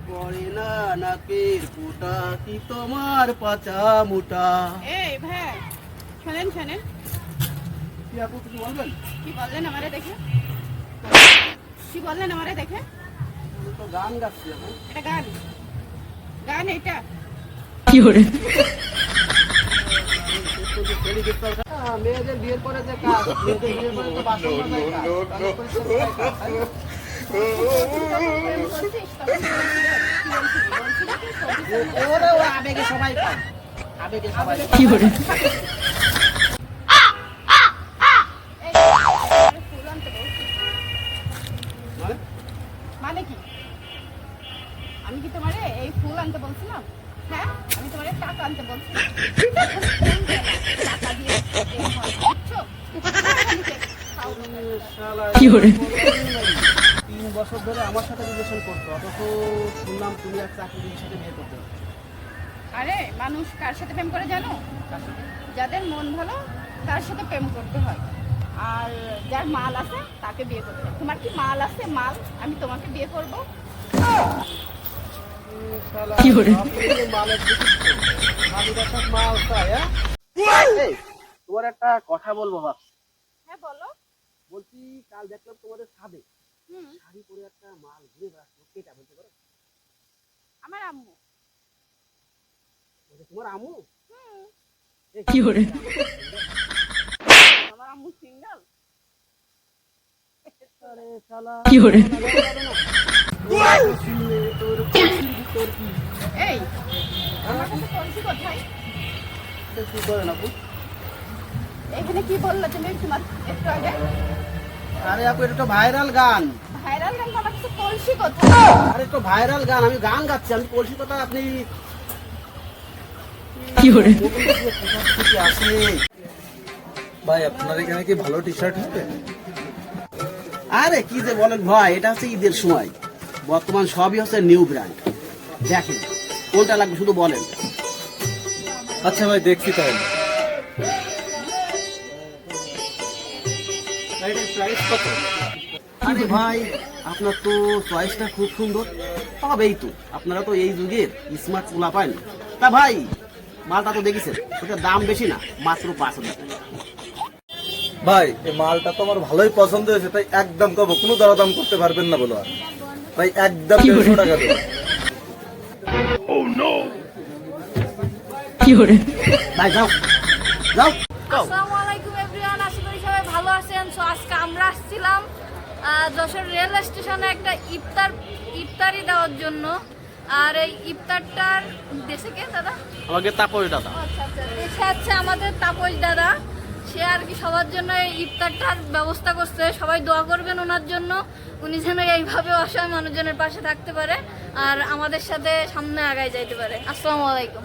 পড়ে না নাকের ফুটা কি তোমার পাচা মুটা। এই ভাই শোনেন শোনেন, কি আপু কিছু বলবেন? কি বললেন আমারে দেখে? কি বললেন আমারে দেখে? আমি তো গান গাচ্ছি এখন। এটা গান? গান এটা? কি করে? মেয়েদের বিয়ের পরে যে কাজ, মেয়েদের বিয়ের পরে তো বাসন মাজার কাজ, তাহলে পরিষ্কার করার কাজ, তাই না? ওরে ও আবেগে সবাই পায়, আবেগে সবাই পায়। কি করে? মানে? মানে কি? আমি কি তোমারে এই ফুল আনতে বলছিলাম? হ্যাঁ, আমি তোমারে টাকা আনতে বলছিলাম। টাকা দিয়ে এই হয়, বুঝছো? শালা, কি করে? 3 বছর ধরে আমার সাথে রিলেশন করছো, অথচ শুনলাম তুমি এক চাকরির সাথে বিয়ে করতে। আরে মানুষ কার সাথে প্রেম করে জানো? যাদের মন ভালো তার সাথে প্রেম করতে হয়, আর যার মাল আছে তাকে বিয়ে করতে হয়। তোমার কি মাল আছে? মাল আমি তোমাকে বিয়ে করব? শালা, কি করে? আপনি মালের দিকে মালিকের সাথে মাল চায়, হ্যাঁ? এই, তোমার একটা কথা বলবো ভাবছি। হ্যাঁ বলো। বলছি কাল দেখলাম তোমাদের ছাদে হুম, শাড়ি পরে একটা মাল ঘুরে বেড়াচ্ছিল, কেটা বলতে পারো? আমার আম্মু। বলছে, তোমার আম্মু? হুম, এই, কি করে? আমার আম্মু সিঙ্গেল। আরে শালা, কি করে? তোর খুশির ভিতর কি? এই আমার কাছে কলসি কোথায়? এটা কি করে না আপু? এখানে কি বললে তুমি তোমার একটু আগে? আরে আপু, এটা তো ভাইরাল গান। ভাইরাল গান, আমার কাছে কলসি কোথায়? আরে তো ভাইরাল গান, আমি গান গাচ্ছি, আমি বলছি কথা আপনি কি করে? কোথা থেকে আসে? ভাই আপনার এখানে কি ভালো টি শার্ট হবে? আরে কি যে বলেন ভাই, এটা হচ্ছে ঈদের সময়, বর্তমান সবই হচ্ছে নিউ ব্র্যান্ড। দেখেন কোনটা লাগবে শুধু বলেন। আচ্ছা ভাই দেখছি তাহলে। এটার প্রাইস কত? আরে ভাই, আপনার তো চয়েসটা খুব সুন্দর, তবেই তো আপনারা তো এই যুগের স্মার্ট পোলা পান। তা ভাই, মালটা তো দেখেছেন, ওটার দাম বেশি না, মাত্র 5,000 টাকা। ভাই এই মালটা তো আমার ভালোই পছন্দ হয়েছে, তাই একদম কব, কোনো দরদাম করতে পারবেন না বলো আর। ভাই একদম 150 টাকা দেবো। কি করে? ভাই যাও যাও। আসসালামু আলাইকুম এভরিওয়ান, আশা করি সবাই ভালো আছেন। সো আজকে আমরা আসছিলাম যশোর রেল স্টেশনে একটা ইফতারি দেওয়ার জন্য। আর এই ইফতারটার দেশে কে দাদা? আমাকে তাপস দাদা। আচ্ছা আচ্ছা, দেশে আছে আমাদের তাপস দাদা। সে আর কি সবার জন্য এই ইফতারটার ব্যবস্থা করছে। সবাই দোয়া করবেন ওনার জন্য, উনি যেন এইভাবে অসহায় মানুষজনের পাশে থাকতে পারে আর আমাদের সাথে সামনে আগায় যাইতে পারে। আসসালামু আলাইকুম।